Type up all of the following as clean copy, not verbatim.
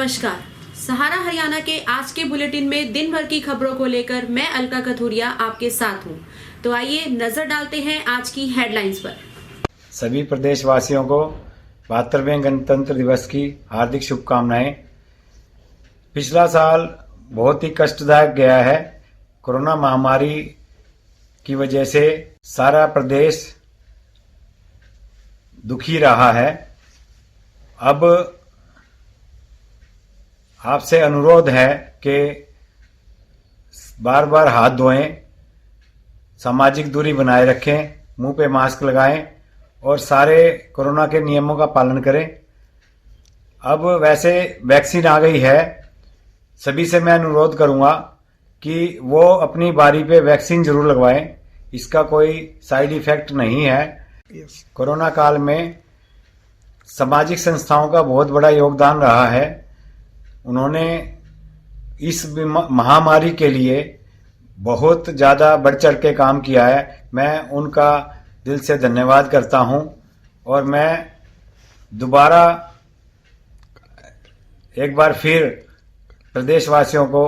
नमस्कार। सहारा हरियाणा के आज के बुलेटिन में दिन भर की खबरों को लेकर मैं अलका कथूरिया आपके साथ हूं। तो आइए नजर डालते हैं आज की हेडलाइंस पर। सभी प्रदेशवासियों को 72वें गणतंत्र दिवस की हार्दिक शुभकामनाएं। पिछला साल बहुत ही कष्टदायक गया है। कोरोना महामारी की वजह से सारा प्रदेश दुखी रहा है। अब आपसे अनुरोध है कि बार बार हाथ धोएं, सामाजिक दूरी बनाए रखें, मुंह पे मास्क लगाएं और सारे कोरोना के नियमों का पालन करें। अब वैसे वैक्सीन आ गई है, सभी से मैं अनुरोध करूंगा कि वो अपनी बारी पे वैक्सीन जरूर लगवाएं। इसका कोई साइड इफेक्ट नहीं है। कोरोना काल में सामाजिक संस्थाओं का बहुत बड़ा योगदान रहा है। उन्होंने इस महामारी के लिए बहुत ज़्यादा बढ़ चढ़ के काम किया है। मैं उनका दिल से धन्यवाद करता हूं और मैं दोबारा एक बार फिर प्रदेशवासियों को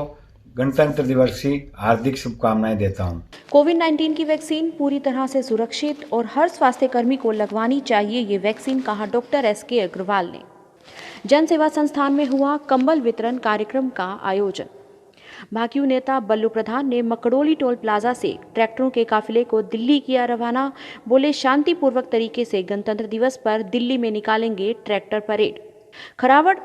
गणतंत्र दिवस की हार्दिक शुभकामनाएं देता हूं। कोविड-19 की वैक्सीन पूरी तरह से सुरक्षित और हर स्वास्थ्य कर्मी को लगवानी चाहिए, ये वैक्सीन कहा डॉक्टर एसके अग्रवाल ने। जन सेवा संस्थान में हुआ कंबल वितरण कार्यक्रम का आयोजन। भाकियू नेता बल्लू प्रधान ने मकड़ोली टोल प्लाजा से ट्रैक्टरों के काफिले को दिल्ली किया रवाना। बोले, शांतिपूर्वक तरीके से गणतंत्र दिवस पर दिल्ली में निकालेंगे ट्रैक्टर परेड। खरावड़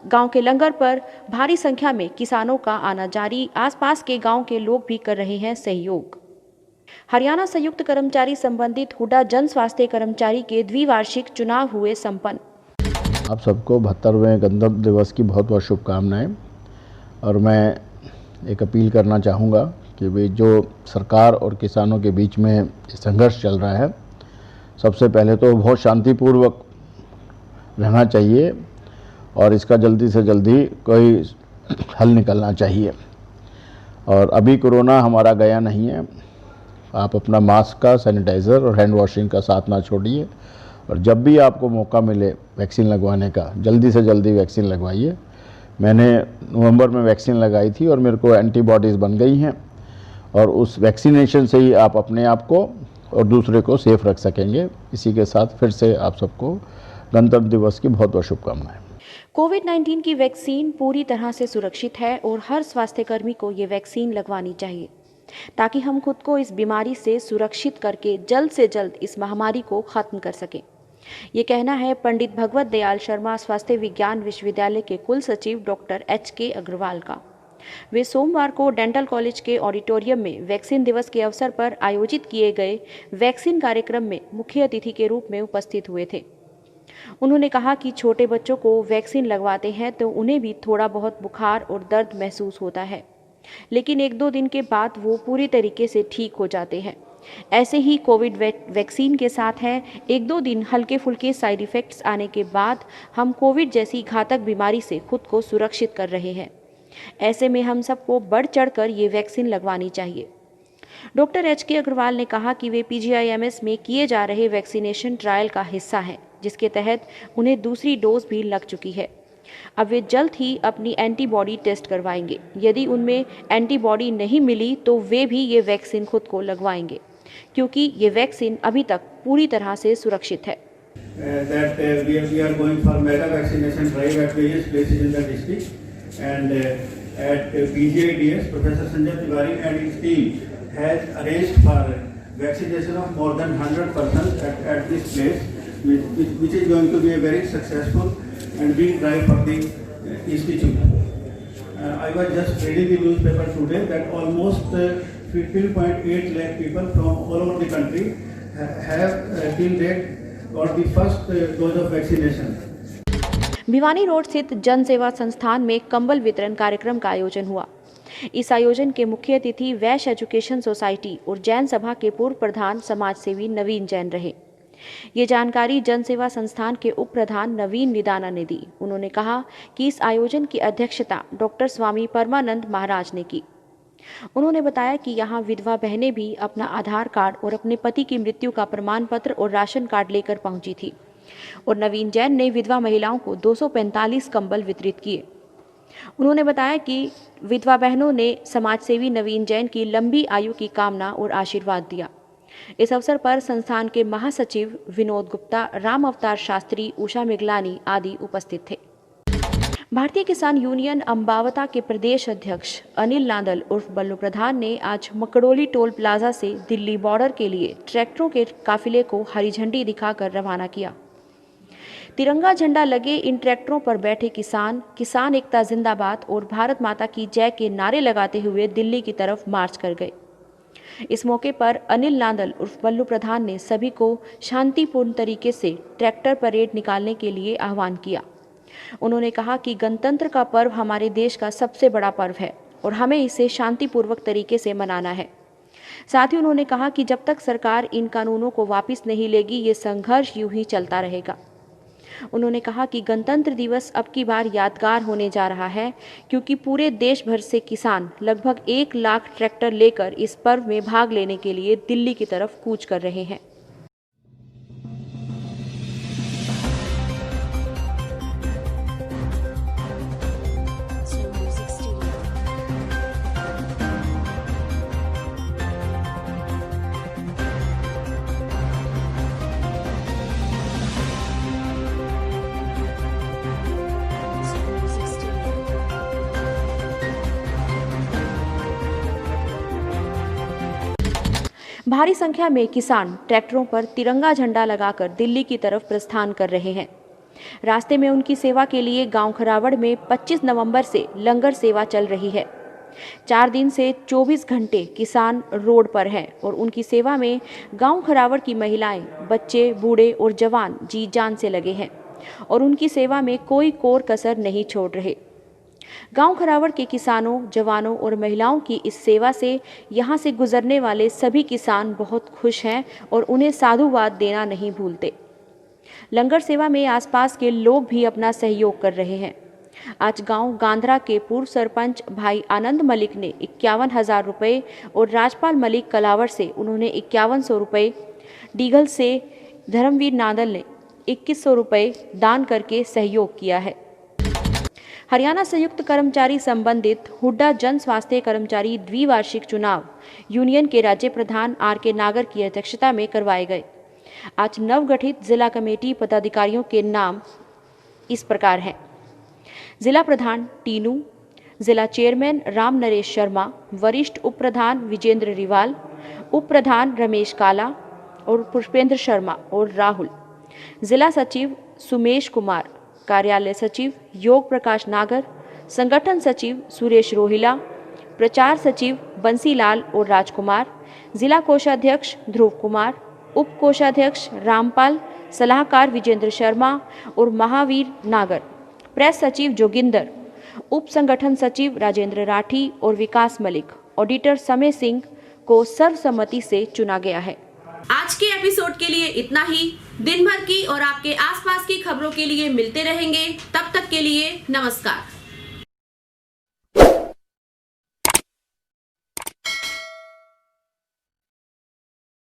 गांव के लंगर पर भारी संख्या में किसानों का आना जारी। आसपास के गांव के लोग भी कर रहे हैं सहयोग। हरियाणा संयुक्त कर्मचारी संबंधित हुडा जन स्वास्थ्य कर्मचारी के द्विवार्षिक चुनाव हुए संपन्न। आप सबको 72वें गणतंत्र दिवस की बहुत बहुत शुभकामनाएं। और मैं एक अपील करना चाहूँगा कि भाई जो सरकार और किसानों के बीच में संघर्ष चल रहा है, सबसे पहले तो बहुत शांतिपूर्वक रहना चाहिए और इसका जल्दी से जल्दी कोई हल निकलना चाहिए। और अभी कोरोना हमारा गया नहीं है। आप अपना मास्क का, सैनिटाइज़र और हैंड वॉशिंग का साथ ना छोड़िए और जब भी आपको मौका मिले वैक्सीन लगवाने का, जल्दी से जल्दी वैक्सीन लगवाइए। मैंने नवंबर में वैक्सीन लगाई थी और मेरे को एंटीबॉडीज़ बन गई हैं और उस वैक्सीनेशन से ही आप अपने आप को और दूसरे को सेफ रख सकेंगे। इसी के साथ फिर से आप सबको गणतंत्र दिवस की बहुत बहुत शुभकामनाएं। कोविड-19 की वैक्सीन पूरी तरह से सुरक्षित है और हर स्वास्थ्यकर्मी को ये वैक्सीन लगवानी चाहिए ताकि हम खुद को इस बीमारी से सुरक्षित करके जल्द से जल्द इस महामारी को खत्म कर सकें। ये कहना है पंडित भगवत दयाल शर्मा स्वास्थ्य विज्ञान विश्वविद्यालय के कुल सचिव डॉक्टर एचके अग्रवाल का। वे सोमवार को डेंटल कॉलेज के ऑडिटोरियम में वैक्सीन दिवस के अवसर पर आयोजित किए गए वैक्सीन कार्यक्रम में मुख्य अतिथि के रूप में उपस्थित हुए थे। उन्होंने कहा कि छोटे बच्चों को वैक्सीन लगवाते हैं तो उन्हें भी थोड़ा बहुत बुखार और दर्द महसूस होता है, लेकिन 1-2 दिन के बाद वो पूरी तरीके से ठीक हो जाते हैं। ऐसे ही कोविड वैक्सीन के साथ है, 1-2 दिन हल्के फुल्के साइड इफ़ेक्ट्स आने के बाद हम कोविड जैसी घातक बीमारी से खुद को सुरक्षित कर रहे हैं। ऐसे में हम सबको बढ़ चढ़कर ये वैक्सीन लगवानी चाहिए। डॉक्टर एचके अग्रवाल ने कहा कि वे PGIMS में किए जा रहे वैक्सीनेशन ट्रायल का हिस्सा हैं, जिसके तहत उन्हें दूसरी डोज भी लग चुकी है। अब वे जल्द ही अपनी एंटीबॉडी टेस्ट करवाएंगे। यदि उनमें एंटीबॉडी नहीं मिली तो वे भी ये वैक्सीन खुद को लगवाएंगे, क्योंकि ये वैक्सीन अभी तक पूरी तरह से सुरक्षित है। We are going for mega vaccination drive at various places in the district and at PGIDS, Professor Sanjay Tiwari and his team has arranged for vaccination of more than 100 persons at this place, which is going to be a very successful and big drive for the institute. I was just reading the newspaper today that almost 15.8 lakh people from all over the country have till date got the first dose of vaccination. Bhiwani road स्थित जन सेवा संस्थान में कंबल वितरण कार्यक्रम का आयोजन हुआ। इस आयोजन के मुख्य अतिथि वैश्य एजुकेशन सोसाइटी और जैन सभा के पूर्व प्रधान समाज सेवी नवीन जैन रहे। ये जानकारी जन सेवा संस्थान के उप प्रधान नवीन निदाना ने दी। उन्होंने कहा कि इस आयोजन की अध्यक्षता डॉक्टर स्वामी परमानंद महाराज ने की। उन्होंने बताया कि यहाँ विधवा बहनें भी अपना आधार कार्ड और अपने पति की मृत्यु का प्रमाण पत्र और राशन कार्ड लेकर पहुंची थी और नवीन जैन ने विधवा महिलाओं को 245 कंबल वितरित किए। उन्होंने बताया कि विधवा बहनों ने समाजसेवी नवीन जैन की लंबी आयु की कामना और आशीर्वाद दिया। इस अवसर पर संस्थान के महासचिव विनोद गुप्ता, राम अवतार शास्त्री, उषा मिगलानी आदि उपस्थित थे। भारतीय किसान यूनियन अंबावता के प्रदेश अध्यक्ष अनिल नांदल उर्फ बल्लू प्रधान ने आज मकड़ोली टोल प्लाजा से दिल्ली बॉर्डर के लिए ट्रैक्टरों के काफिले को हरी झंडी दिखाकर रवाना किया। तिरंगा झंडा लगे इन ट्रैक्टरों पर बैठे किसान एकता जिंदाबाद और भारत माता की जय के नारे लगाते हुए दिल्ली की तरफ मार्च कर गए। इस मौके पर अनिल नांदल उर्फ बल्लू प्रधान ने सभी को शांतिपूर्ण तरीके से ट्रैक्टर परेड निकालने के लिए आह्वान किया। उन्होंने कहा कि गणतंत्र का पर्व हमारे देश का सबसे बड़ा पर्व है और हमें इसे शांतिपूर्वक तरीके से मनाना है। साथ ही उन्होंने कहा कि जब तक सरकार इन कानूनों को वापस नहीं लेगी, ये संघर्ष यूं ही चलता रहेगा। उन्होंने कहा कि गणतंत्र दिवस अब की बार यादगार होने जा रहा है, क्योंकि पूरे देश भर से किसान लगभग 1 लाख ट्रैक्टर लेकर इस पर्व में भाग लेने के लिए दिल्ली की तरफ कूच कर रहे हैं। भारी संख्या में किसान ट्रैक्टरों पर तिरंगा झंडा लगाकर दिल्ली की तरफ प्रस्थान कर रहे हैं। रास्ते में उनकी सेवा के लिए गांव खरावड़ में 25 नवंबर से लंगर सेवा चल रही है। 4 दिन से 24 घंटे किसान रोड पर हैं और उनकी सेवा में गांव खरावड़ की महिलाएं, बच्चे, बूढ़े और जवान जी जान से लगे हैं और उनकी सेवा में कोई कोर कसर नहीं छोड़ रहे। गांव खरावड़ के किसानों, जवानों और महिलाओं की इस सेवा से यहां से गुजरने वाले सभी किसान बहुत खुश हैं और उन्हें साधुवाद देना नहीं भूलते। लंगर सेवा में आसपास के लोग भी अपना सहयोग कर रहे हैं। आज गांव गांधरा के पूर्व सरपंच भाई आनंद मलिक ने 51,000 रुपये और राजपाल मलिक कलावर से उन्होंने 5100 रुपये, डीगल से धर्मवीर नांदल ने 2100 रुपये दान करके सहयोग किया है। हरियाणा संयुक्त कर्मचारी संबंधित हुड्डा जन स्वास्थ्य कर्मचारी द्विवार्षिक चुनाव यूनियन के राज्य प्रधान आर.के. नागर की अध्यक्षता में करवाए गए। आज नवगठित जिला कमेटी पदाधिकारियों के नाम इस प्रकार हैं: जिला प्रधान टीनू, जिला चेयरमैन राम नरेश शर्मा, वरिष्ठ उप प्रधान विजेंद्र रिवाल, उप प्रधान रमेश काला और पुष्पेंद्र शर्मा और राहुल, जिला सचिव सुमेश कुमार, कार्यालय सचिव योग प्रकाश नागर, संगठन सचिव सुरेश रोहिला, प्रचार सचिव बंसीलाल और राजकुमार, जिला कोषाध्यक्ष ध्रुव कुमार, उप कोषाध्यक्ष रामपाल, सलाहकार विजेंद्र शर्मा और महावीर नागर, प्रेस सचिव जोगिंदर, उप संगठन सचिव राजेंद्र राठी और विकास मलिक, ऑडिटर समय सिंह को सर्वसम्मति से चुना गया है। आज के एपिसोड के लिए इतना ही। दिन भर की और आपके आसपास की खबरों के लिए मिलते रहेंगे। तब तक के लिए नमस्कार।